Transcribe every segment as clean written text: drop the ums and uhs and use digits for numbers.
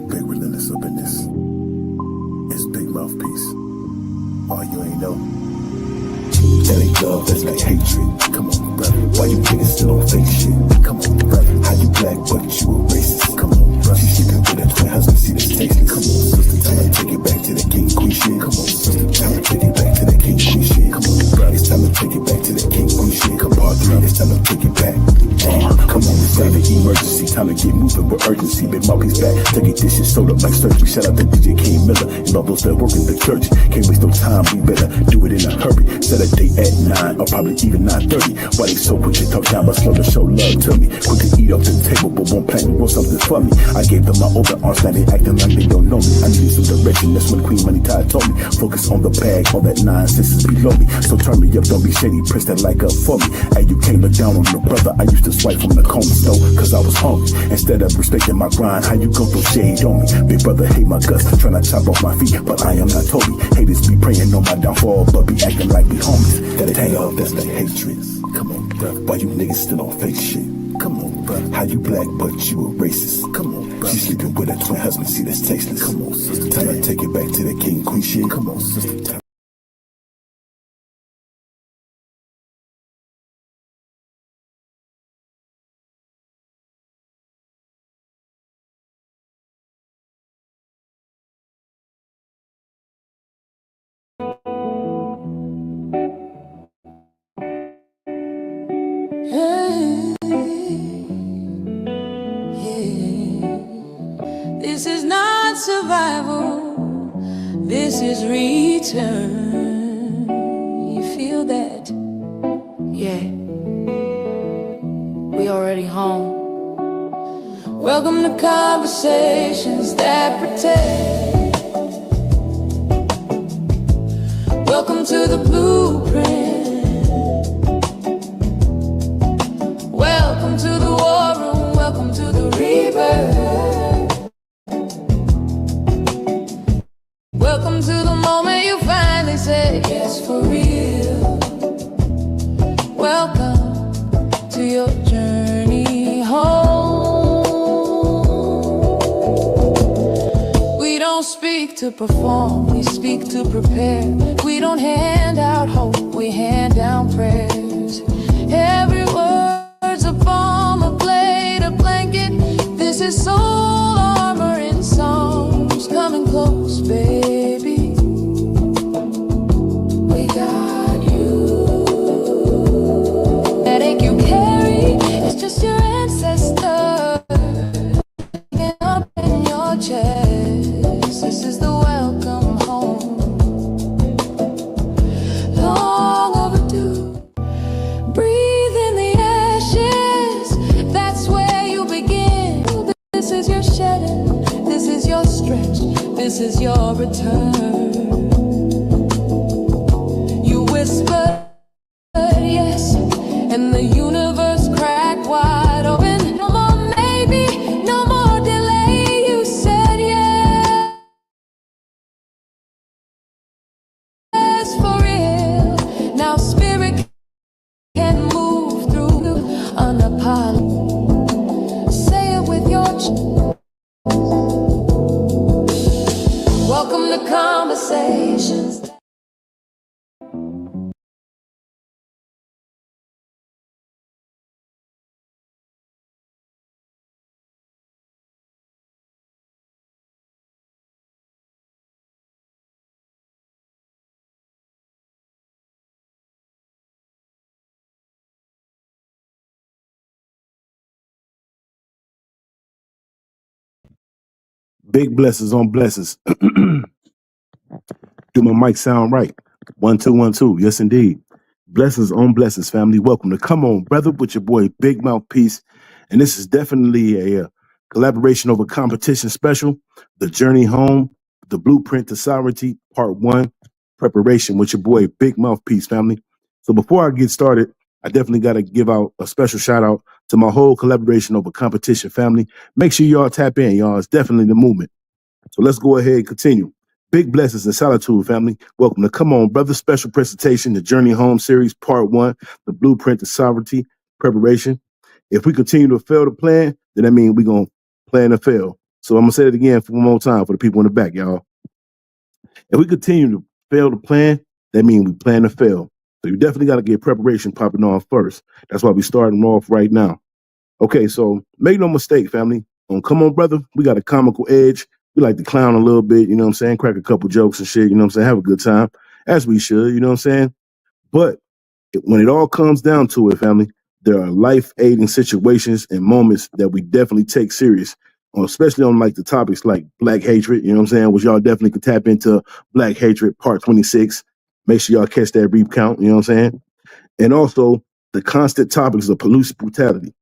Big relentless up in this. It's big mouthpiece. Oh, you ain't know. That ain't love, that's like hatred. Come on, brother. Why you niggas still on fake shit? Come on, brother. How you black but you a racist? Come on, brother. She sleeping with her twin husband, see this tasteless. Come on, sister. Time to take it back to the king queen shit. Come on, sister. Time to take it back to the king queen shit. Come on, brother. It's time to take it back to the king queen shit. Come on, three. It's time to take it back. Come on, it's like the emergency. Time to get moving with urgency. Big mouthpiece back. Take it, this shit sold up like surgery. Shout out to DJ King Miller and all those that work in the clergy. Can't waste no time. We better do it in a hurry. Set a date at 9 or probably even 9:30. Why they so quick to talk down but slow to show love to me? Quick to eat off the table but won't plan to want something for me. I gave them my open arms, now they acting like they don't know me. I needed some direction, that's when Queen Money Tide told me. Focus on the bag, all that 9 sisters below me. So turn me up, don't be shady, press that like up for me. And you can't look down on your brother, I used to swipe from the corner store cause I was hungry. Instead of respecting my grind, how you go throw shade on me? Big brother hate my guts, tryna chop off my feet, but I am not Toby. Haters be praying on my downfall, but be acting like we homies. That it ain't love, that's like hatred. Come on, bruh. Why you niggas still on fake shit? Come on, bruh. How you black but you a racist? Come on, bruh. She sleeping with her twin husband, see that's tasteless. Come on, sister. Time to take it back to the king queen shit. Come on, sister. This is not survival, this is return. You feel that? Yeah, we already home. Welcome to conversations that protect. Welcome to the blueprint. Welcome to the war room, welcome to the rebirth. Welcome to the moment you finally said yes for real. Welcome to your journey home. We don't speak to perform, we speak to prepare. We don't hand out hope, we hand down prayers. Every word's a bomb, a blade, a blanket. This is soul armor in songs. Coming close, baby. We got you. That ache you carry, it's just your ancestor picking up in your chest. This is the welcome home. Long overdue. Breathe in the ashes, that's where you begin. This is your shedding, this is your stretch, this is your return. You whispered yes, and the universe cracked wide open. No more maybe, no more delay. You said yes for real. Now spirit can move through unapologetic. Say it with your welcome to conversations. Big blessings on blessings. Do my mic sound right? 1 2 1 2. Yes, indeed. Blessings on blessings, family. Welcome to Come On, Brother, with your boy Big Mouthpiece. And this is definitely a collaboration over competition special. The Journey Home, the Blueprint to Sovereignty, Part 1, preparation with your boy Big Mouthpiece, family. So before I get started, I definitely got to give out a special shout out to my whole collaboration over competition family. Make sure y'all tap in, y'all. It's definitely the movement. So let's go ahead and continue. Big blessings and solitude, family. Welcome to Come On, Brother special presentation, the Journey Home series, Part 1, the Blueprint to Sovereignty, preparation. If we continue to fail to plan, then that means we're going to plan to fail. So I'm gonna say it again for one more time for the people in the back, y'all. If we continue to fail to plan, that means we plan to fail. So you definitely got to get preparation popping on first. That's why we starting off right now. Okay, so make no mistake, family. On Come On Brother, we got a comical edge. We like to clown a little bit, you know what I'm saying? Crack a couple jokes and shit, you know what I'm saying? Have a good time, as we should, you know what I'm saying? But when it all comes down to it, family, there are life-aiding situations and moments that we definitely take serious, especially on like the topics like black hatred, you know what I'm saying? Which y'all definitely could tap into Black Hatred Part 26. Make sure y'all catch that recount, you know what I'm saying? And also the constant topics of police brutality.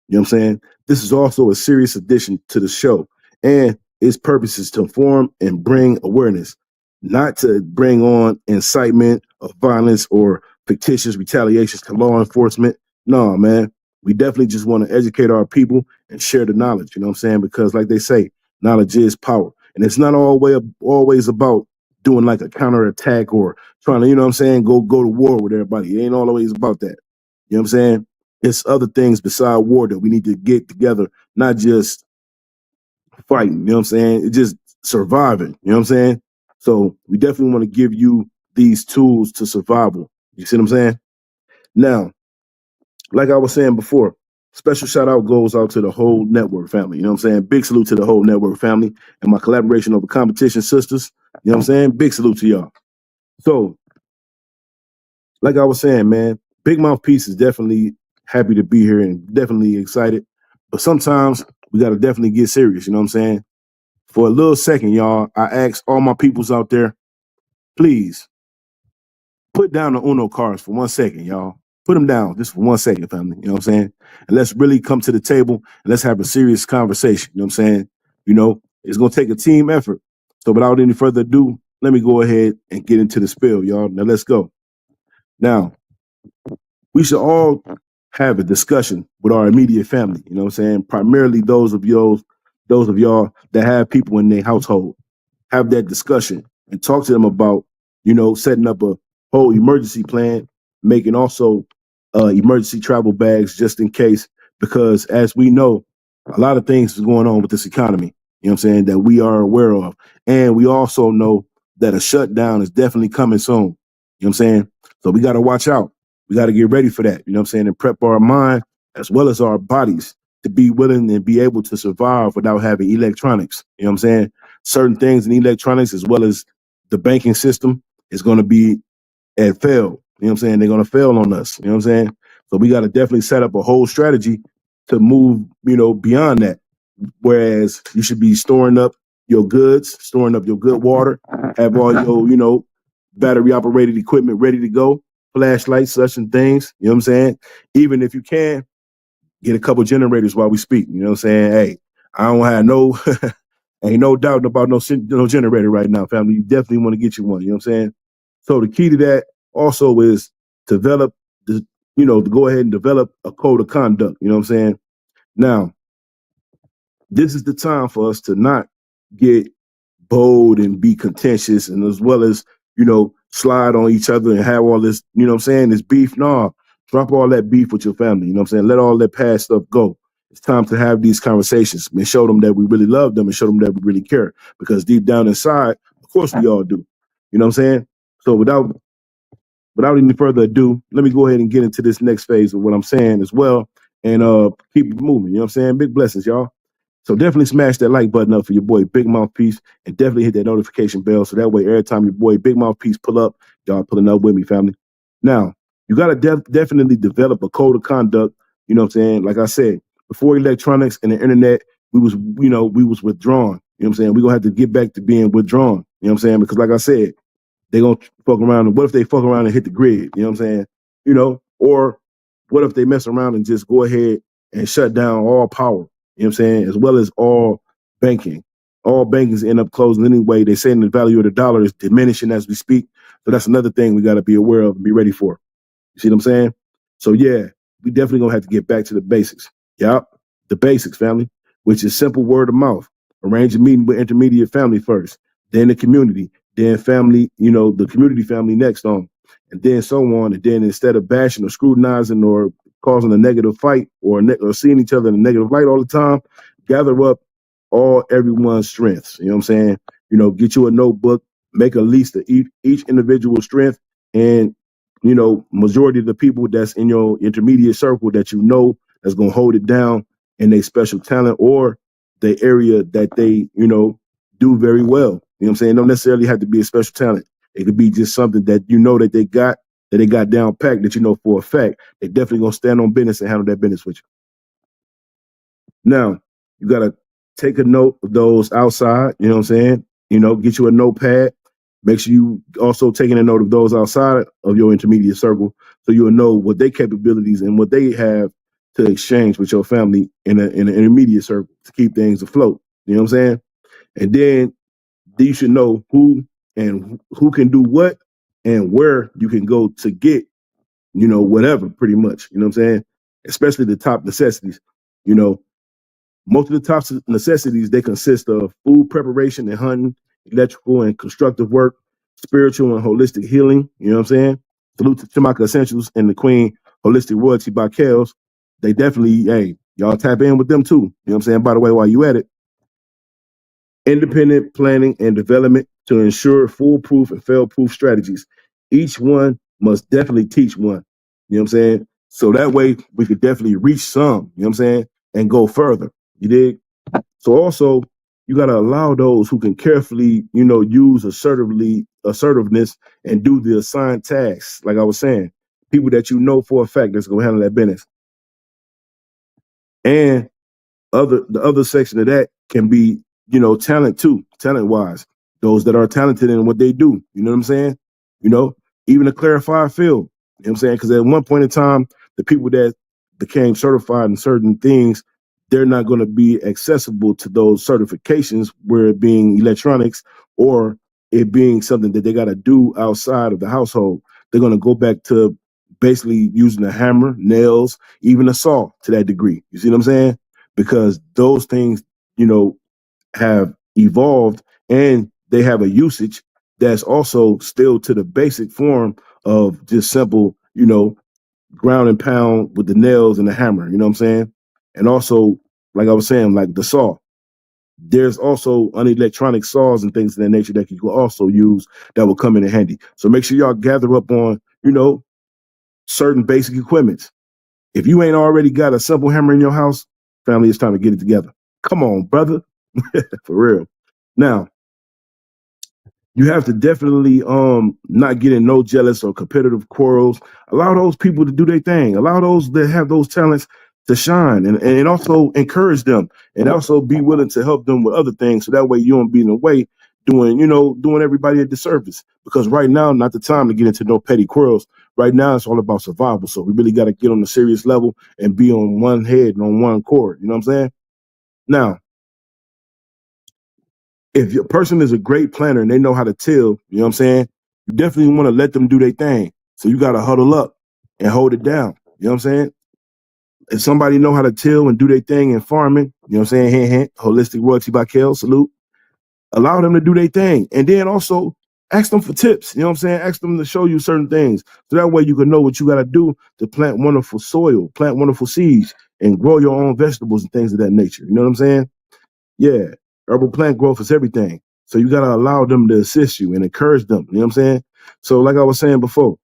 You know what I'm saying? This is also a serious addition to the show, and its purpose is to inform and bring awareness, not to bring on incitement of violence or fictitious retaliations to law enforcement. No, man. We definitely just want to educate our people and share the knowledge, you know what I'm saying? Because like they say, knowledge is power. And it's not always about doing like a counterattack or trying to, you know what I'm saying, go to war with everybody. It ain't always about that. You know what I'm saying? It's other things beside war that we need to get together, not just fighting, you know what I'm saying? It's just surviving, you know what I'm saying? So we definitely want to give you these tools to survival. You see what I'm saying? Now, like I was saying before, special shout out goes out to the whole network family. You know what I'm saying? Big salute to the whole network family and my collaboration over competition sisters. You know what I'm saying? Big salute to y'all. So, like I was saying, man, Big Mouthpiece is definitely happy to be here and definitely excited. But sometimes we got to definitely get serious. You know what I'm saying? For a little second, y'all, I ask all my peoples out there, please put down the Uno cards for 1 second, y'all. Put them down just for 1 second, family. You know what I'm saying? And let's really come to the table and let's have a serious conversation. You know what I'm saying? You know, it's going to take a team effort. So without any further ado, let me go ahead and get into the spill, y'all. Now let's go. Now, we should all have a discussion with our immediate family. You know what I'm saying? Primarily those of y'all that have people in their household. Have that discussion and talk to them about, setting up a whole emergency plan, making also emergency travel bags just in case, because as we know, a lot of things is going on with this economy, you know what I'm saying, that we are aware of. And we also know that a shutdown is definitely coming soon. You know what I'm saying? So we got to watch out. We got to get ready for that, you know what I'm saying, and prep our mind as well as our bodies to be willing and be able to survive without having electronics. You know what I'm saying? Certain things in electronics as well as the banking system is going to be at fail. You know what I'm saying? They're going to fail on us. You know what I'm saying? So we got to definitely set up a whole strategy to move, beyond that. Whereas you should be storing up your goods, storing up your good water, have all your, battery operated equipment ready to go, flashlights, such and things. You know what I'm saying? Even if you can, get a couple generators while we speak. You know what I'm saying? Hey, I don't have no ain't no doubt about no generator right now, family. You definitely want to get you one. You know what I'm saying? So the key to that also is develop to go ahead and develop a code of conduct. You know what I'm saying? Now, this is the time for us to not get bold and be contentious and as well as, slide on each other and have all this, you know what I'm saying, this beef. No, drop all that beef with your family. You know what I'm saying? Let all that past stuff go. It's time to have these conversations and show them that we really love them and show them that we really care. Because deep down inside, of course we all do. You know what I'm saying? So without any further ado, let me go ahead and get into this next phase of what I'm saying as well and keep it moving. You know what I'm saying? Big blessings, y'all. So definitely smash that like button up for your boy Big Mouthpiece and definitely hit that notification bell so that way every time your boy Big Mouthpiece pull up, y'all pulling up with me, family. Now, you got to definitely develop a code of conduct. You know what I'm saying? Like I said, before electronics and the internet, we was withdrawn. You know what I'm saying? We're going to have to get back to being withdrawn. You know what I'm saying? Because like I said, they gonna fuck around. And what if they fuck around and hit the grid? You know what I'm saying? Or what if they mess around and just go ahead and shut down all power? You know what I'm saying? As well as all banking. All bankings end up closing anyway. They saying the value of the dollar is diminishing as we speak. So that's another thing we got to be aware of and be ready for. You see what I'm saying? So yeah, we definitely gonna have to get back to the basics. Yup, the basics, family, which is simple word of mouth. Arrange a meeting with intermediate family first, then the community, then family, the community family next on, and then so on. And then instead of bashing or scrutinizing or causing a negative fight or seeing each other in a negative light all the time, gather up all everyone's strengths. You know what I'm saying? Get you a notebook, make a list of each individual strength, and majority of the people that's in your intermediate circle that that's gonna hold it down in their special talent or the area that they do very well. You know what I'm saying? It don't necessarily have to be a special talent. It could be just something that that they got down packed, that for a fact they definitely gonna stand on business and handle that business with you. Now, you gotta take a note of those outside, you know what I'm saying? Get you a notepad. Make sure you also taking a note of those outside of your intermediate circle so you'll know what their capabilities and what they have to exchange with your family in an intermediate circle to keep things afloat. You know what I'm saying? And then you should know who can do what and where you can go to get, whatever, pretty much. You know what I'm saying? Especially the top necessities. You know, Most of the top necessities, they consist of food preparation and hunting, electrical and constructive work, spiritual and holistic healing. You know what I'm saying? Salute to Chimaka Essentials and the Queen Holistic Royalty by Kels. They definitely, hey, y'all tap in with them too. You know what I'm saying? By the way, while you at it, independent planning and development to ensure foolproof and fail-proof strategies. Each one must definitely teach one. You know what I'm saying? So that way we could definitely reach some, you know what I'm saying, and go further. You dig? So also you got to allow those who can carefully, use assertiveness and do the assigned tasks. Like I was saying, people that for a fact that's going to handle that business. And the other section of that can be, talent too, talent wise. Those that are talented in what they do. You know what I'm saying? You know, Even a clarified field. You know what I'm saying? Because at one point in time, the people that became certified in certain things, they're not going to be accessible to those certifications, where it being electronics or it being something that they got to do outside of the household. They're going to go back to basically using a hammer, nails, even a saw to that degree. You see what I'm saying? Because those things, have evolved and they have a usage that's also still to the basic form of just simple, ground and pound with the nails and the hammer, you know what I'm saying? And also, like I was saying, like the saw. There's also unelectronic saws and things of that nature that you can also use that will come in handy. So make sure y'all gather up on, certain basic equipments. If you ain't already got a simple hammer in your house, family, it's time to get it together. Come on, brother. For real. Now, you have to definitely not get in no jealous or competitive quarrels. Allow those people to do their thing. Allow those that have those talents to shine, and also encourage them, and also be willing to help them with other things, so that way you don't be in the way doing everybody a disservice. Because right now, not the time to get into no petty quarrels. Right now, it's all about survival. So we really got to get on the serious level and be on one head and on one accord. You know what I'm saying? Now, if your person is a great planner and they know how to till, you know what I'm saying? You definitely want to let them do their thing. So you got to huddle up and hold it down. You know what I'm saying? If somebody know how to till and do their thing in farming, you know what I'm saying? Hint, hint, holistic royalty by Kel, salute. Allow them to do their thing. And then also ask them for tips. You know what I'm saying? Ask them to show you certain things. So that way you can know what you got to do to plant wonderful soil, plant wonderful seeds, and grow your own vegetables and things of that nature. You know what I'm saying? Yeah, herbal plant growth is everything. So you got to allow them to assist you and encourage them. You know what I'm saying? So like I was saying before,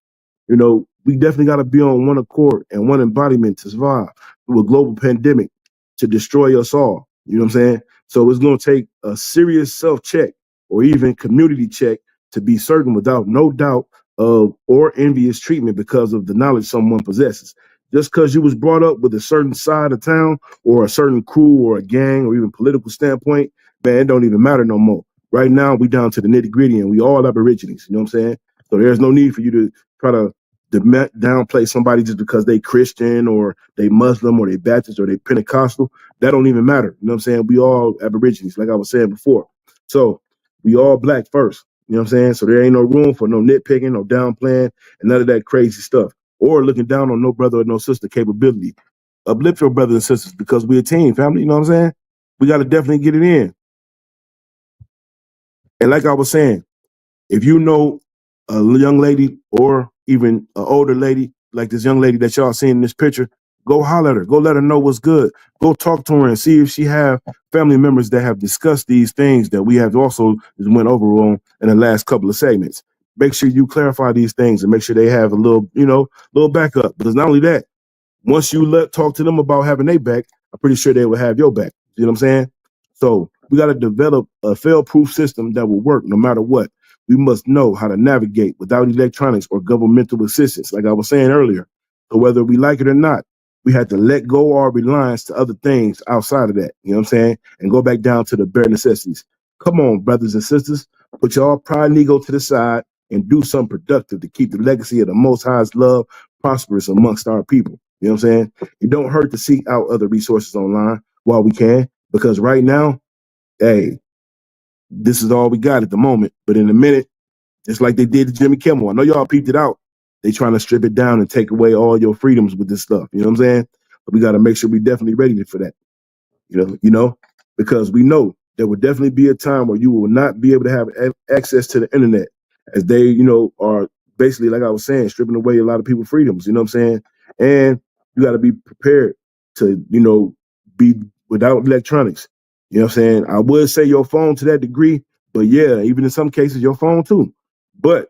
we definitely got to be on one accord and one embodiment to survive through a global pandemic to destroy us all. You know what I'm saying? So it's going to take a serious self-check or even community check to be certain without no doubt of or envious treatment because of the knowledge someone possesses. Just because you was brought up with a certain side of town or a certain crew or a gang or even political standpoint, man, it don't even matter no more. Right now, we down to the nitty gritty and we all aborigines. You know what I'm saying? So there's no need for you to try to downplay somebody just because they Christian or they Muslim or they Baptist or they Pentecostal. That don't even matter. You know what I'm saying? We all aborigines, like I was saying before. So we all black first. You know what I'm saying? So there ain't no room for no nitpicking, no downplaying, and none of that crazy stuff. Or looking down on no brother or no sister capability. Uplift your brothers and sisters because we're a team, family. You know what I'm saying? We got to definitely get it in. And like I was saying, if you know a young lady or even an older lady, like this young lady that y'all seen in this picture, go holler at her. Go let her know what's good. Go talk to her and see if she have family members that have discussed these things that we have also just went over on in the last couple of segments. Make sure you clarify these things and make sure they have a little, little backup. Because not only that, once you talk to them about having their back, I'm pretty sure they will have your back. You know what I'm saying? So we got to develop a fail-proof system that will work no matter what. We must know how to navigate without electronics or governmental assistance, like I was saying earlier. So whether we like it or not, we have to let go our reliance to other things outside of that. You know what I'm saying? And go back down to the bare necessities. Come on, brothers and sisters, put your pride and ego to the side and do something productive to keep the legacy of the Most High's love prosperous amongst our people. You know what I'm saying? It don't hurt to seek out other resources online while we can, because right now, hey, this is all we got at the moment. But in a minute, just like they did to Jimmy Kimmel, I know y'all peeped it out. They trying to strip it down and take away all your freedoms with this stuff. You know what I'm saying? But we got to make sure we definitely ready for that. Because we know there will definitely be a time where you will not be able to have access to the internet, as they, are basically, like I was saying, stripping away a lot of people's freedoms. You know what I'm saying? And you got to be prepared to, be without electronics. You know what I'm saying? I would say your phone to that degree, but yeah, even in some cases, your phone too. But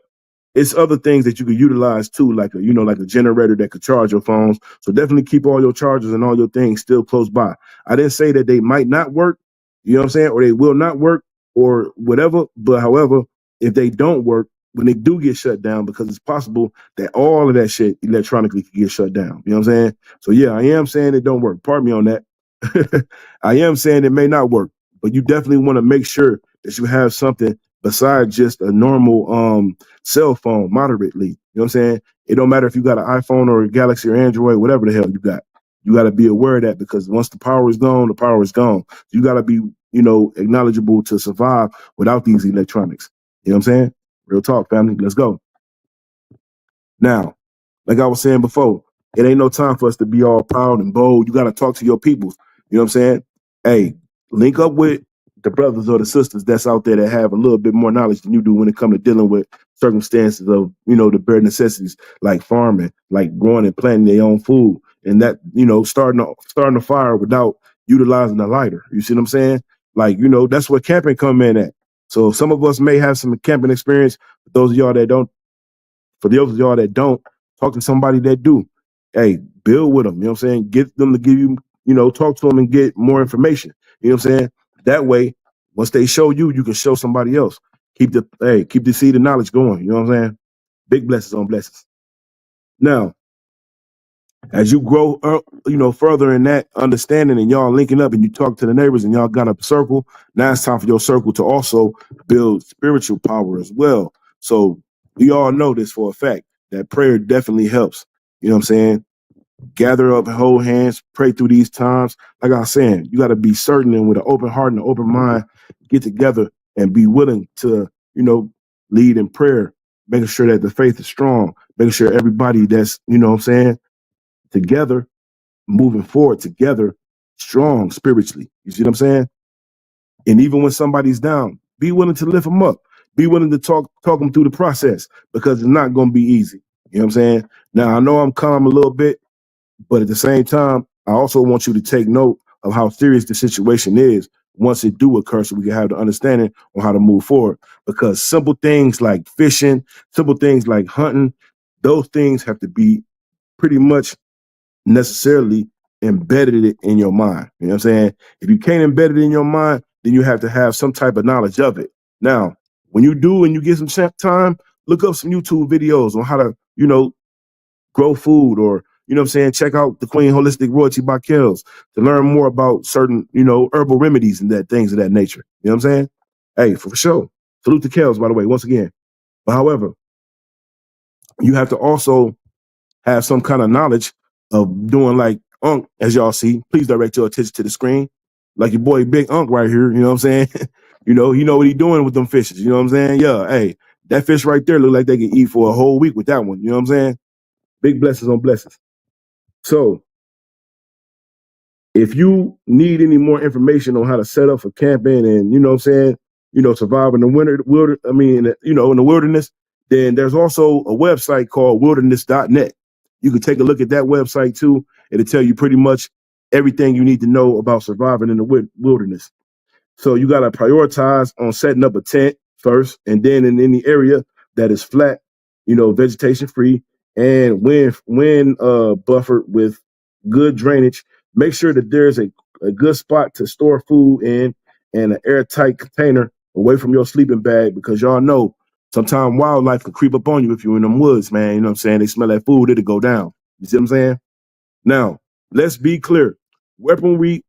it's other things that you could utilize too, like a generator that could charge your phones. So definitely keep all your chargers and all your things still close by. I didn't say that they might not work, you know what I'm saying, or they will not work or whatever. But however, if they don't work, when they do get shut down, because it's possible that all of that shit electronically could get shut down. You know what I'm saying? So yeah, I am saying it don't work. Pardon me on that. I am saying it may not work, but you definitely want to make sure that you have something besides just a normal cell phone moderately. You know what I'm saying? It don't matter if you got an iPhone or a Galaxy or Android, whatever the hell you got. You got to be aware of that, because once the power is gone, the power is gone. You got to be, acknowledgeable to survive without these electronics. You know what I'm saying? Real talk, family. Let's go. Now, like I was saying before, it ain't no time for us to be all proud and bold. You got to talk to your peoples. You know what I'm saying? Hey, link up with the brothers or the sisters that's out there that have a little bit more knowledge than you do when it comes to dealing with circumstances of, the bare necessities, like farming, like growing and planting their own food, and that, starting a fire without utilizing a lighter. You see what I'm saying? Like, that's where camping come in at. So some of us may have some camping experience. But those of y'all that don't, for those of y'all that don't, talk to somebody that do. Hey, build with them. You know what I'm saying? Get them to give you, talk to them and get more information. You know what I'm saying? That way, once they show you, you can show somebody else. Keep the seed of knowledge going. You know what I'm saying? Big blessings on blessings. Now, as you grow, further in that understanding, and y'all linking up, and you talk to the neighbors, and y'all got a circle. Now it's time for your circle to also build spiritual power as well. So we all know this for a fact that prayer definitely helps. You know what I'm saying? Gather up, hold hands, pray through these times. Like I was saying, you got to be certain and with an open heart and an open mind, get together and be willing to, lead in prayer, making sure that the faith is strong, making sure everybody that's, what I'm saying, together, moving forward together, strong spiritually. You see what I'm saying? And even when somebody's down, be willing to lift them up. Be willing to talk them through the process, because it's not going to be easy. You know what I'm saying? Now, I know I'm calm a little bit, but at the same time, I also want you to take note of how serious the situation is once it do occur, so we can have the understanding on how to move forward. Because simple things like fishing, simple things like hunting, those things have to be pretty much necessarily embedded it in your mind. You know what I'm saying? If you can't embed it in your mind, then you have to have some type of knowledge of it. Now, when you do and you get some time, look up some YouTube videos on how to, grow food, or, what I'm saying, check out the Queen Holistic Royalty by Kells to learn more about certain, herbal remedies and that things of that nature. You know what I'm saying? Hey, for sure. Salute to Kells, by the way, once again. But however, you have to also have some kind of knowledge of doing like Unc, as y'all see. Please direct your attention to the screen. Like your boy Big Unc right here, you know what I'm saying? He know what he doing with them fishes, you know what I'm saying? Yeah, hey, that fish right there look like they can eat for a whole week with that one, you know what I'm saying? Big blessings on blessings. So if you need any more information on how to set up for camping and, you know what I'm saying, survive in the in the wilderness, then there's also a website called wilderness.net. You can take a look at that website too. It'll tell you pretty much everything you need to know about surviving in the wilderness. So you got to prioritize on setting up a tent first, and then in any area that is flat, vegetation free, and when buffered with good drainage. Make sure that there's a good spot to store food in and an airtight container away from your sleeping bag, because y'all know sometimes wildlife can creep up on you if you're in them woods, man. You know what I'm saying? They smell that food, it'll go down. You see what I'm saying? Now, let's be clear. Weaponry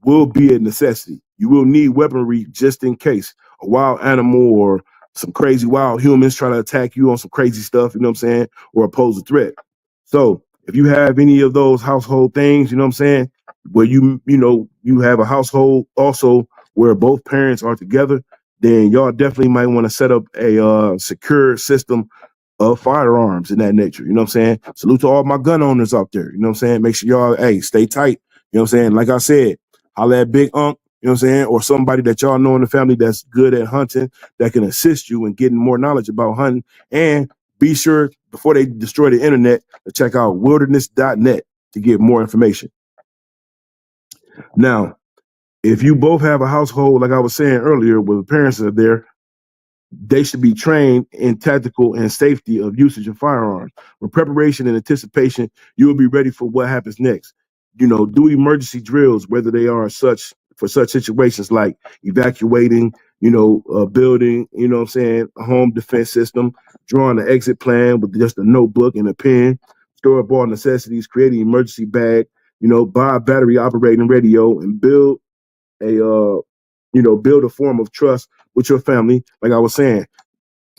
will be a necessity. You will need weaponry just in case a wild animal or some crazy wild humans try to attack you on some crazy stuff, you know what I'm saying, or pose a threat. So if you have any of those household things, you know what I'm saying, where you have a household also where both parents are together, then y'all definitely might want to set up a secure system of firearms in that nature. You know what I'm saying? Salute to all my gun owners out there. You know what I'm saying? Make sure y'all, hey, stay tight. You know what I'm saying? Like I said, holla at Big Unc, you know what I'm saying? Or somebody that y'all know in the family that's good at hunting that can assist you in getting more knowledge about hunting. And be sure, before they destroy the internet, to check out wilderness.net to get more information. Now, if you both have a household, like I was saying earlier, where the parents are there, they should be trained in tactical and safety of usage of firearms. With preparation and anticipation, you will be ready for what happens next. Do emergency drills, whether they are for such situations like evacuating, a building, what I'm saying, a home defense system, drawing an exit plan with just a notebook and a pen, store up all necessities, create an emergency bag, buy a battery operating radio, and build a form of trust with your family. Like I was saying,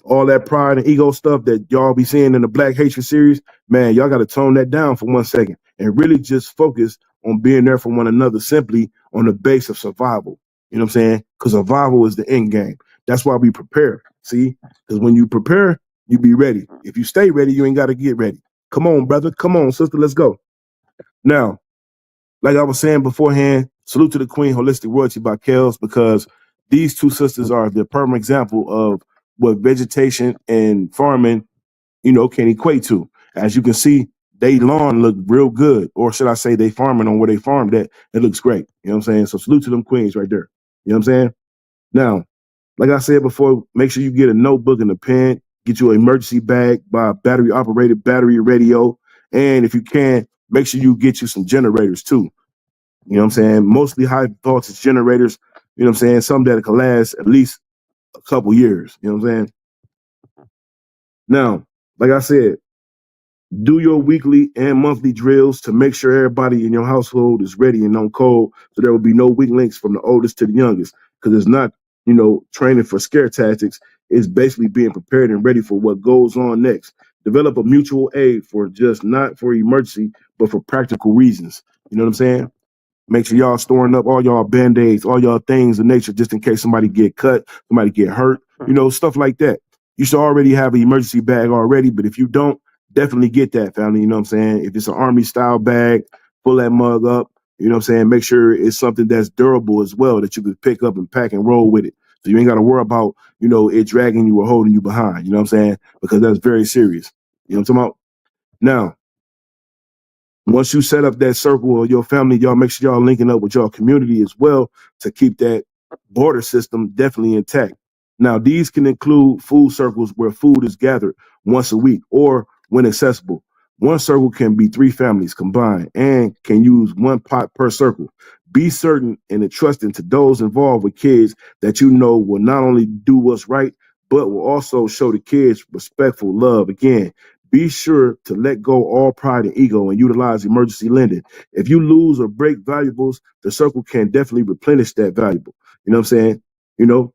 all that pride and ego stuff that y'all be seeing in the Black Hatred series, man, y'all got to tone that down for 1 second and really just focus on being there for one another simply on the base of survival. You know what I'm saying? Because survival is the end game. That's why we prepare. See? Because when you prepare, you be ready. If you stay ready, you ain't got to get ready. Come on, brother. Come on, sister. Let's go. Now, like I was saying beforehand, salute to the Queen Holistic Royalty by Kels, because these two sisters are the perfect example of what vegetation and farming, can equate to. As you can see, they lawn look real good, or should I say they farming on where they farmed at. It looks great. You know what I'm saying? So salute to them queens right there. You know what I'm saying? Now, like I said before, make sure you get a notebook and a pen, get you an emergency bag, buy a battery operated battery radio. And if you can, make sure you get you some generators too. You know what I'm saying? Mostly high voltage generators, you know what I'm saying? Some that can last at least a couple years. You know what I'm saying? Now, like I said, do your weekly and monthly drills to make sure everybody in your household is ready and on code, so there will be no weak links from the oldest to the youngest. Because it's not, training for scare tactics. It's basically being prepared and ready for what goes on next. Develop a mutual aid for just not for emergency, but for practical reasons. You know what I'm saying? Make sure y'all storing up all y'all band-aids, all y'all things of nature, just in case somebody get cut, somebody get hurt, stuff like that. You should already have an emergency bag already, but if you don't, definitely get that, family. You know what I'm saying? If it's an army style bag, pull that mug up. You know what I'm saying? Make sure it's something that's durable as well, that you could pick up and pack and roll with it. So you ain't got to worry about, it dragging you or holding you behind. You know what I'm saying? Because that's very serious. You know what I'm talking about? Now, once you set up that circle of your family, y'all make sure y'all linking up with y'all community as well to keep that border system definitely intact. Now, these can include food circles where food is gathered once a week or when accessible. One circle can be 3 families combined and can use 1 pot per circle. Be certain and entrusting to those involved with kids that you know will not only do what's right, but will also show the kids respectful love. Again, be sure to let go all pride and ego and utilize emergency lending. If you lose or break valuables, the circle can definitely replenish that valuable. You know what I'm saying? You know,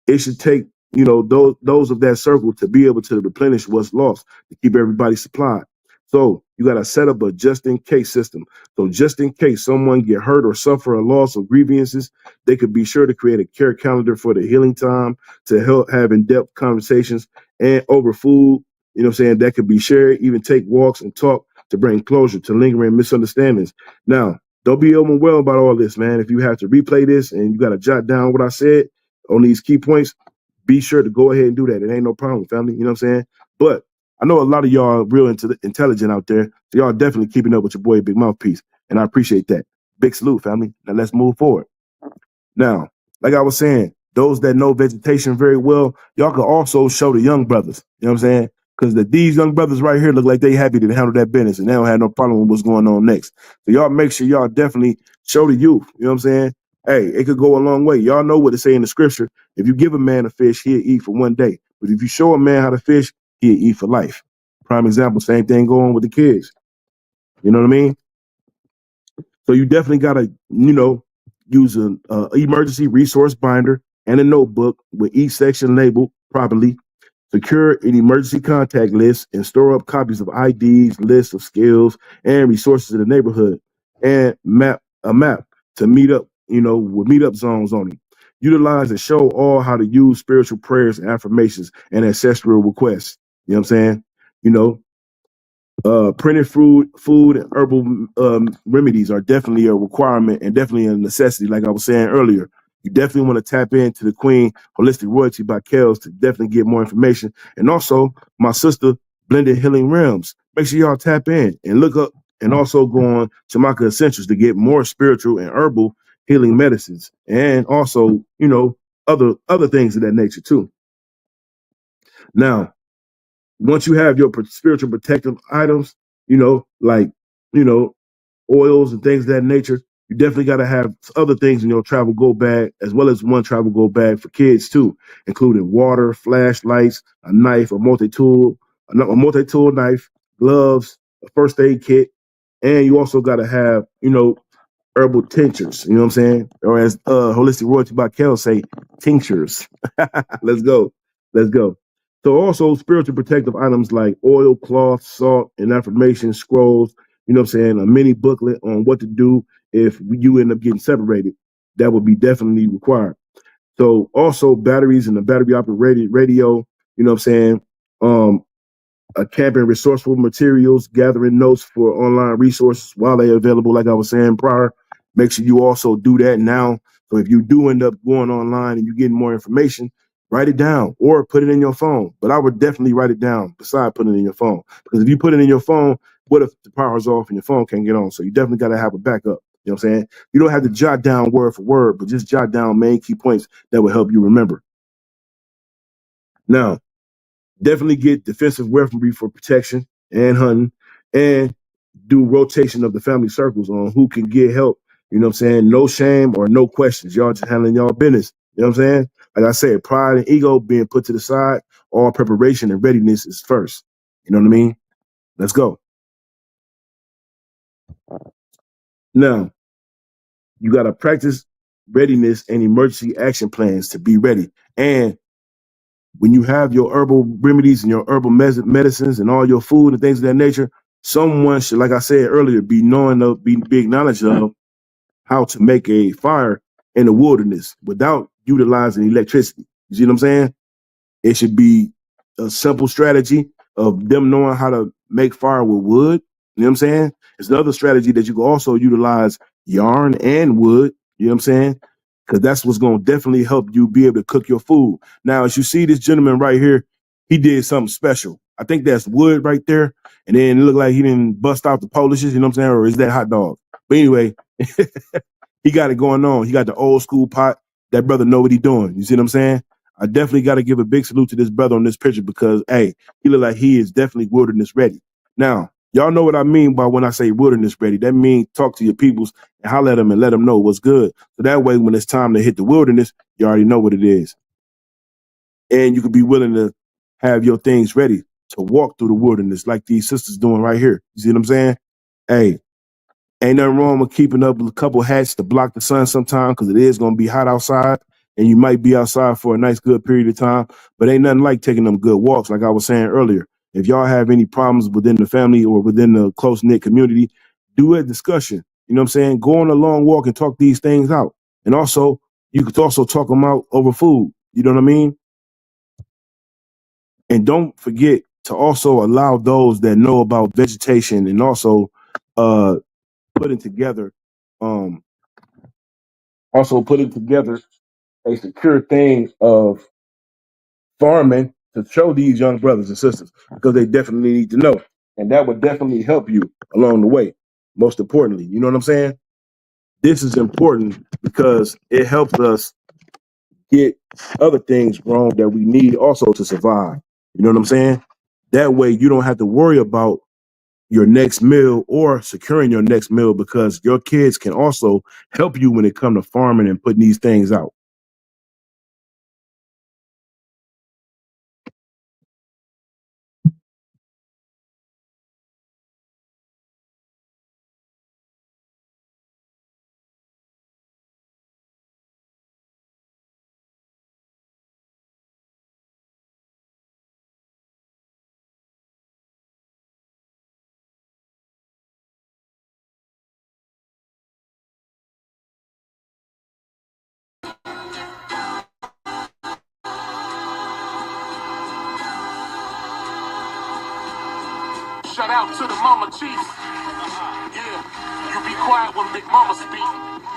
it should take, those of that circle to be able to replenish what's lost to keep everybody supplied. So you got to set up a just in case system. So just in case someone get hurt or suffer a loss or grievances, they could be sure to create a care calendar for the healing time to help have in-depth conversations and over food. You know what I'm saying? That could be shared, even take walks and talk to bring closure to lingering misunderstandings. Now, don't be overwhelmed about all this, man. If you have to replay this and you got to jot down what I said on these key points, be sure to go ahead and do that. It ain't no problem, family. You know what I'm saying? But I know a lot of y'all are real intelligent out there, so y'all definitely keeping up with your boy Big Mouthpiece, and I appreciate that. Big salute, family. Now let's move forward. Now, like I was saying, those that know vegetation very well, y'all can also show the young brothers. You know what I'm saying? Because these young brothers right here look like they happy to handle that business and they don't have no problem with what's going on next. So y'all make sure y'all definitely show the youth. You know what I'm saying? Hey, it could go a long way. Y'all know what it say in the scripture. If you give a man a fish, he'll eat for one day. But if you show a man how to fish, he'll eat for life. Prime example, same thing going with the kids. You know what I mean? So you definitely got to, use an emergency resource binder and a notebook with each section labeled properly. Secure an emergency contact list and store up copies of IDs, lists of skills and resources in the neighborhood, and map to meet up, with meetup zones on it. Utilize and show all how to use spiritual prayers and affirmations and ancestral requests. You know what I'm saying? You know, printed food and herbal remedies are definitely a requirement and definitely a necessity. Like I was saying earlier, you definitely want to tap into the Queen Holistic Royalty by Kels to definitely get more information. And also, my sister, Blended Healing Realms. Make sure y'all tap in and look up and also go on Shamaka Essentials to get more spiritual and herbal healing medicines and also, other things of that nature too. Now, once you have your spiritual protective items, like, you know, oils and things of that nature, you definitely got to have other things in your travel go bag, as well as one travel go bag for kids too, including water, flashlights, a knife, a multi-tool knife, gloves, a first aid kit, and you also got to have, herbal tinctures. You know what I'm saying? Or as Holistic Royalty by Kel say, tinctures. Let's go. Let's go. So also spiritual protective items like oil, cloth, salt, and affirmation scrolls, you know what I'm saying, a mini booklet on what to do if you end up getting separated. That would be definitely required. So also batteries and a battery operated radio, you know what I'm saying? Camping resourceful materials, gathering notes for online resources while they're available, like I was saying prior. Make sure you also do that now. So if you do end up going online and you're getting more information, write it down or put it in your phone. But I would definitely write it down beside putting it in your phone. Because if you put it in your phone, what if the power's off and your phone can't get on? So you definitely got to have a backup. You know what I'm saying? You don't have to jot down word for word, but just jot down main key points that will help you remember. Now, definitely get defensive weaponry for protection and hunting, and do rotation of the family circles on who can get help. You know what I'm saying? No shame or no questions. Y'all just handling y'all business. You know what I'm saying? Like I said, pride and ego being put to the side. All preparation and readiness is first. You know what I mean? Let's go. Now, you got to practice readiness and emergency action plans to be ready. And when you have your herbal remedies and your herbal medicines and all your food and things of that nature, someone should, like I said earlier, be acknowledged of how to make a fire in the wilderness without utilizing electricity. You see what I'm saying? It should be a simple strategy of them knowing how to make fire with wood. You know what I'm saying? It's another strategy that you can also utilize yarn and wood. You know what I'm saying? Because that's what's going to definitely help you be able to cook your food. Now, as you see this gentleman right here, he did something special. I think that's wood right there. And then it looked like he didn't bust out the polishes, you know what I'm saying? Or is that hot dog? But anyway, he got it going on. He got the old school pot. That brother know what he doing. You see what I'm saying? I definitely got to give a big salute to this brother on this picture because, hey, he look like he is definitely wilderness ready. Now, y'all know what I mean by when I say wilderness ready. That means talk to your peoples and holler at them and let them know what's good. So that way, when it's time to hit the wilderness, you already know what it is. And you can be willing to have your things ready to walk through the wilderness like these sisters doing right here. You see what I'm saying? Hey, ain't nothing wrong with keeping up a couple hats to block the sun sometime because it is going to be hot outside and you might be outside for a nice good period of time. But ain't nothing like taking them good walks, like I was saying earlier. If y'all have any problems within the family or within the close-knit community, do a discussion. You know what I'm saying? Go on a long walk and talk these things out. And also, you could also talk them out over food. You know what I mean? And don't forget to also allow those that know about vegetation and also uh, putting together um putting together a secure thing of farming to show these young brothers and sisters because they definitely need to know. And that would definitely help you along the way. Most importantly, you know what I'm saying? This is important because it helps us get other things wrong that we need also to survive. You know what I'm saying? That way you don't have to worry about your next meal or securing your next meal because your kids can also help you when it comes to farming and putting these things out. Shout out to the mama chiefs. Yeah, you be quiet when Big Mama speak.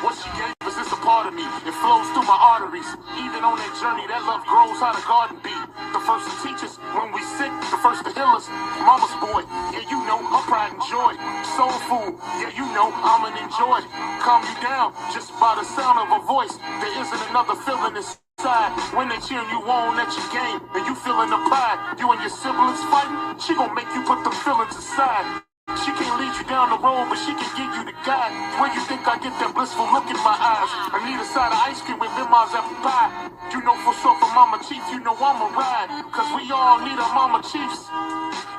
What she gave us is a part of me. It flows through my arteries. Even on that journey, that love grows how the garden be. The first to teach us when we sick, the first to heal us. Mama's boy, yeah, you know, my pride and joy. Soul food, yeah, you know, I'm an enjoy. Calm you down just by the sound of a voice. There isn't another feeling inside. When they cheering you on at your game and you feeling the pride, you and your siblings fighting, she gon' make you put them feelings aside. She can't lead you down the road, but she can give you the guide. Where you think I get that blissful look in my eyes? I need a side of ice cream with Mama's apple pie. You know for sure for Mama Chief, you know I'ma ride. Cause we all need our Mama Chiefs.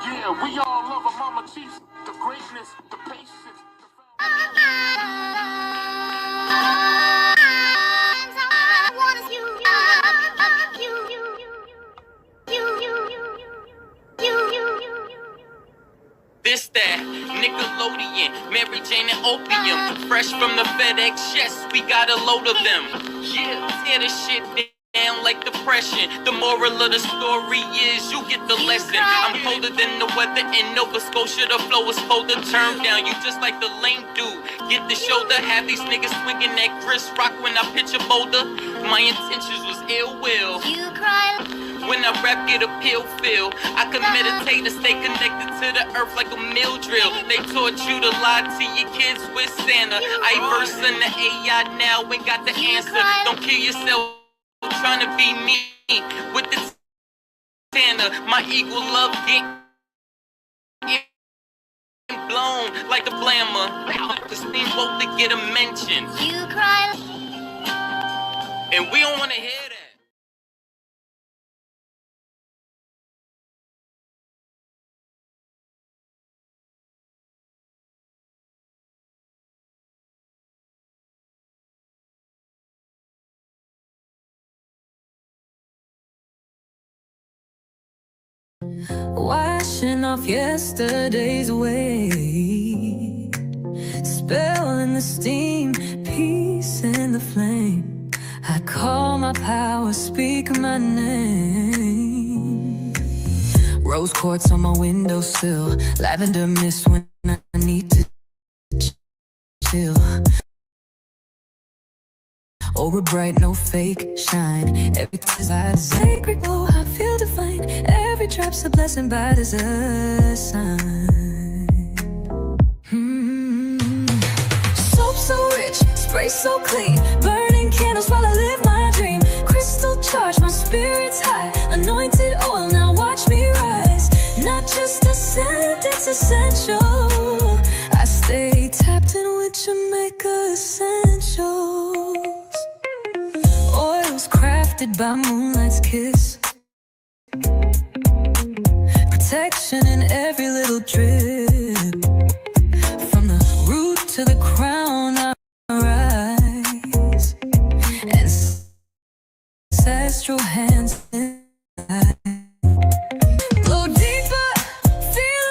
Yeah, we all love our Mama Chiefs. The greatness, the patience, This, that, Nickelodeon, Mary Jane and Opium. Fresh from the FedEx, yes, we got a load of them. Yeah, tear this shit down like depression. The moral of the story is you get the lesson. I'm colder than the weather in Nova Scotia. The flow is colder, turn down. You just like the lame dude. Get the shoulder, have these niggas swinging that Chris Rock when I pitch a boulder. My intentions was ill will. You cry. When I rap, get a pill feel. I can meditate and stay connected to the earth like a mill drill. They taught you to lie to your kids with Santa. I verse in the AI now ain't got the answer. Don't kill yourself trying to be me with the Santa. My equal love get blown like a blammer. The steamboat to get a mention. You cry. And we don't want to hear that. Washing off yesterday's weight, spell in the steam, peace in the flame. I call my power, speak my name. Rose quartz on my windowsill, lavender mist when I need to chill. Aura bright, no fake shine. Every time sacred glow, I feel divine. Every drop's a blessing by design. Soap so rich, spray so clean. Burning candles while I live my dream. Crystal charge, my spirit's high. Anointed oil, now watch me rise. Not just a scent, it's essential. I stay tapped in with Jamaica essentials. Oils crafted by moonlight's kiss. Protection in every little drip. From the root to the crown I rise. Ancestral hands in glow deeper, feel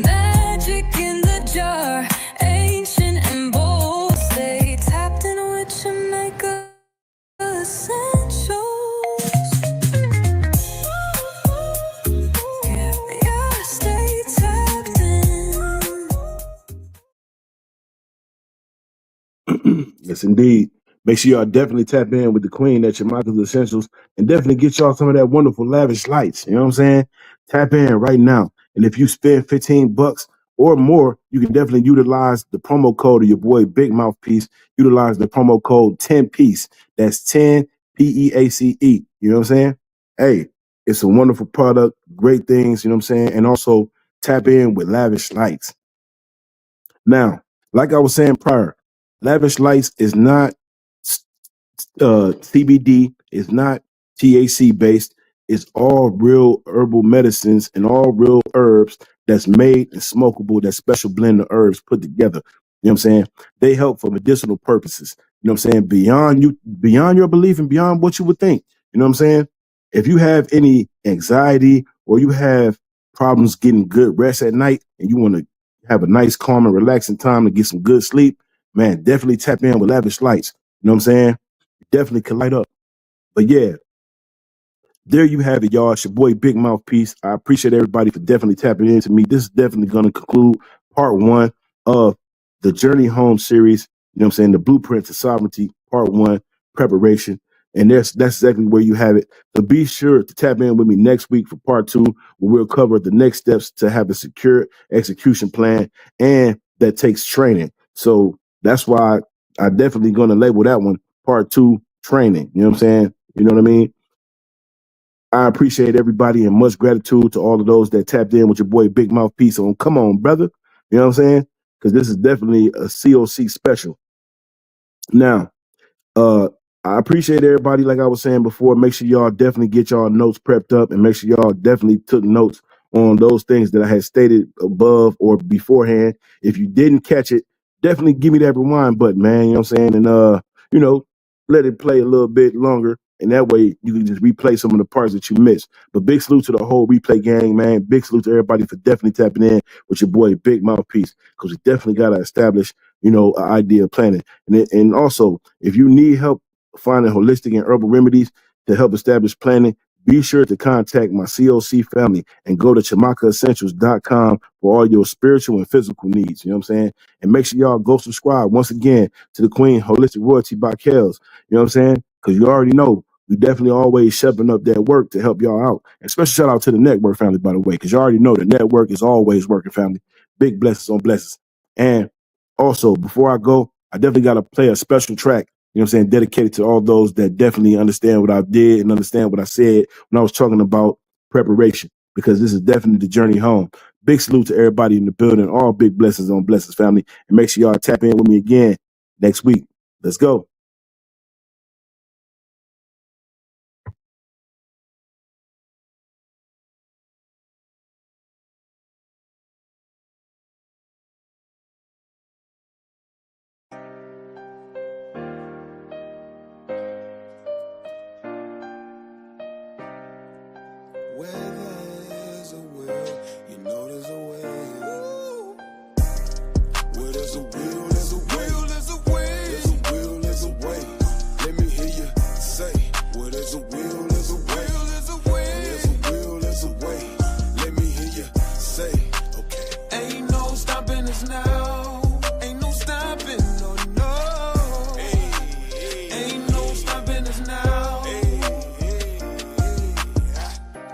magic in the jar. Ancient and bold, stay tapped in with Jamaica essentials. Yeah, stay tapped in. Yes, indeed. Make sure y'all definitely tap in with the queen at Shamaka's Essentials and definitely get y'all some of that wonderful lavish lights. You know what I'm saying? Tap in right now. And if you spend $15 or more, you can definitely utilize the promo code of your boy Big Mouthpiece. Utilize the promo code 10PEACE. That's 10 PEACE. You know what I'm saying? Hey, it's a wonderful product, great things, you know what I'm saying? And also tap in with lavish lights. Now, like I was saying prior, lavish lights is not CBD, is not THC based. It's all real herbal medicines and all real herbs that's made and smokable, that special blend of herbs put together. You know what I'm saying? They help for medicinal purposes. You know what I'm saying? Beyond your belief and beyond what you would think. You know what I'm saying? If you have any anxiety or you have problems getting good rest at night and you want to have a nice, calm, and relaxing time to get some good sleep, man, definitely tap in with lavish lights. You know what I'm saying? Definitely can light up. But yeah, there you have it, y'all. It's your boy Big Mouthpiece. I appreciate everybody for definitely tapping into me. This is definitely going to conclude part 1 of the Journey Home series. You know what I'm saying? The Blueprint to Sovereignty, part 1, preparation. And that's exactly where you have it. So be sure to tap in with me next week for part 2, where we'll cover the next steps to have a secure execution plan, and that takes training. So that's why I definitely going to label that one part 2, training. You know what I'm saying? You know what I mean? I appreciate everybody and much gratitude to all of those that tapped in with your boy Big Mouthpiece on Come On, Brother. You know what I'm saying? Because this is definitely a COC special. Now, I appreciate everybody. Like I was saying before, make sure y'all definitely get y'all notes prepped up and make sure y'all definitely took notes on those things that I had stated above or beforehand. If you didn't catch it, definitely give me that rewind button, man. You know what I'm saying? And, you know, let it play a little bit longer. And that way you can just replay some of the parts that you missed. But big salute to the whole replay gang, man. Big salute to everybody for definitely tapping in with your boy Big Mouthpiece, because we definitely got to establish, you know, an idea of planning. And also, if you need help finding holistic and herbal remedies to help establish planning, be sure to contact my COC family and go to ChamakaEssentials.com for all your spiritual and physical needs. You know what I'm saying? And make sure y'all go subscribe once again to the Queen Holistic Royalty by Kels. You know what I'm saying? Because you already know we definitely always stepping up that work to help y'all out. And special shout out to the network family, by the way, because you already know the network is always working, family. Big blessings on blessings. And also, before I go, I definitely got to play a special track, you know what I'm saying, dedicated to all those that definitely understand what I did and understand what I said when I was talking about preparation, because this is definitely the journey home. Big salute to everybody in the building, all big blessings on blessings, family. And make sure y'all tap in with me again next week. Let's go. Where there's a will, you know there's a way. Where there's a will, there's a will, there's a way. There's a will, there's a way. Let me hear you say, where there's a will, there's a way. There's a way. There's a will, there's a way. Let me hear you say, okay. Ain't no stopping us now. Ain't no stopping, no, no. Ain't no stopping us now.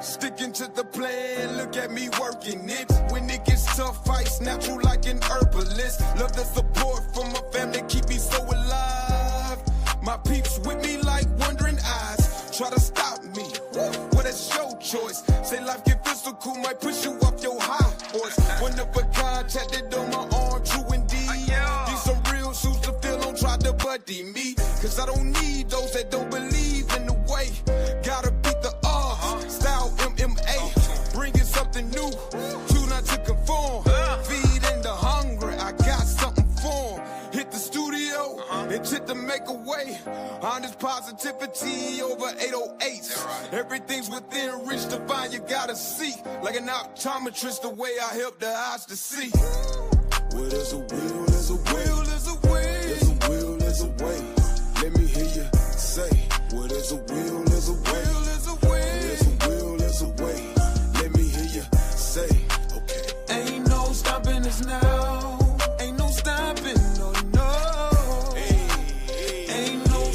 Sticking to the plan, look at me working it. When it gets tough, fights natural like an herbalist. Love the support from my family, keep me so alive. My peeps with me like wondering eyes. Try to stop me, well that's your choice. Say life get physical, might push you off your high horse. One of a kind, tatted on my arm, true indeed. These some real shoes to fill, don't try to buddy me. Cause I don't need those that don't believe in the way. Gotta beat the odds, style MMA. Bringing something new, too not to conform. Feeding the hungry, I got something for 'em. Hit the studio, intent to make a way. Honest positivity over 808s. Everything's within reach to find, you gotta see. Like an optometrist, the way I help the eyes to see. Where there's a will, there's a will, there's a way. There's a will, there's a way. Let me hear you say, where there's a will, there's a way. There's a way. There's a will, there's a way. Let me hear you say, okay. Ain't no stopping us now. Ain't no stopping, no, no. Ain't no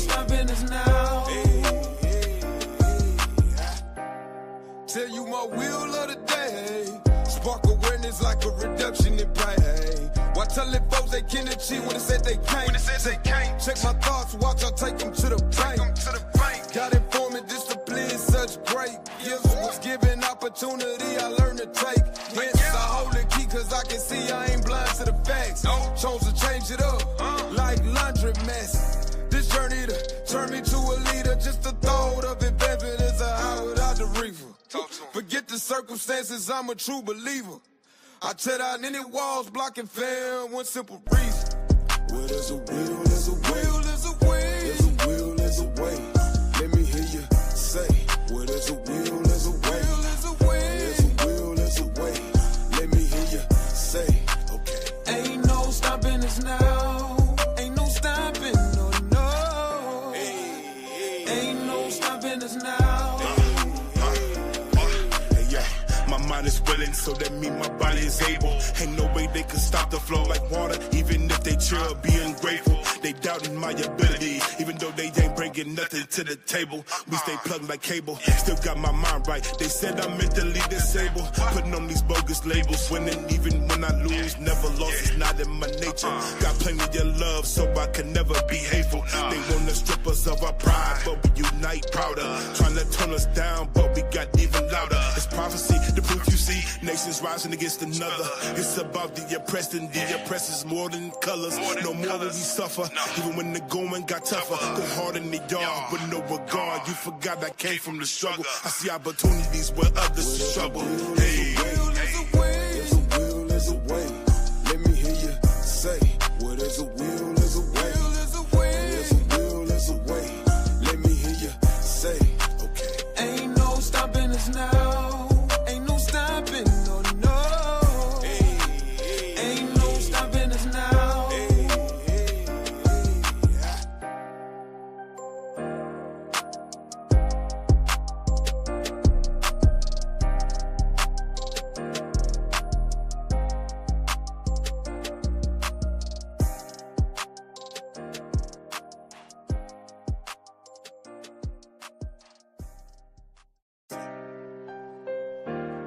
they can achieve when it said they can't. Check my thoughts, watch I take them to the bank. Got informing discipline, such great gifts. Was given opportunity, I learned to take. Hence, I hold the key cause I can see I ain't blind to the facts. Chose to change it up, like laundry mess. This journey to turn me to a leader. Just the thought of advancement is a high without the reefer. Forget the circumstances, I'm a true believer. I tear down any walls blocking fam, one simple reason. Well, there's a will, there's a will, there's a way. There's a will, there's a way. Let me hear you say, well, there's a will, there's a way. There's a way. There's a will, there's a way. Let me hear you say, okay. Ain't no stopping us now. Ain't no stopping, no, no. Ain't no stopping us now. My mind is willing, so that mean my body is able. Ain't no way they can stop the flow like water, even if they chill, be ungrateful. They doubting my ability, even though they ain't bringing nothing to the table. We stay plugged like cable, still got my mind right. They said I'm mentally disabled, putting on these bogus labels. Winning even when I lose, never lost, it's not in my nature. Got plenty of love, so I can never be hateful. They wanna strip us of our pride, but we unite prouder. Trying to turn us down, but we got even louder. It's prophecy, the proof you see, nations rising against another. It's about the oppressed, and the oppressed is more than colors. No more will we suffer, even when the going got tougher. Go hard in the yard with no regard. You forgot I came from the struggle. I see opportunities where others struggle. Hey, there's a way, there's a will, there's a way. Let me hear you say, well, there's a will, there's a way. There's a way, there's a will, there's a way. Let me hear you say, okay. Ain't no stopping us now. No, no. Ain't no stopping us now.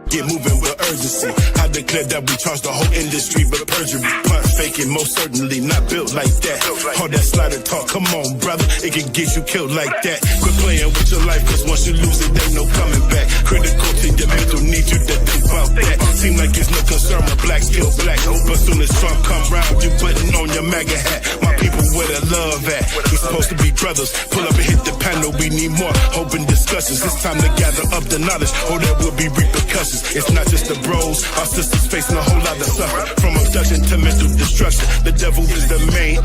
Get moving with urgency. I declare that we charge the whole industry, but perjury, punt faking, most certainly not built like that. All that slider talk, come on, brother, it can get you killed like that. Quit playing with your life, cause once you lose it, ain't no coming back. Critical to your mental, need you to think about that. Seem like it's no concern when blacks kill black, but soon as Trump come round, you putting on your MAGA hat. My people, where the love at? We supposed to be brothers. Pull up and hit the panel, we need more open discussions. It's time to gather up the knowledge, or there will be repercussions. It's not just the bros, our sisters facing a whole lot of suffering. From abduction to mental destruction, the devil is the main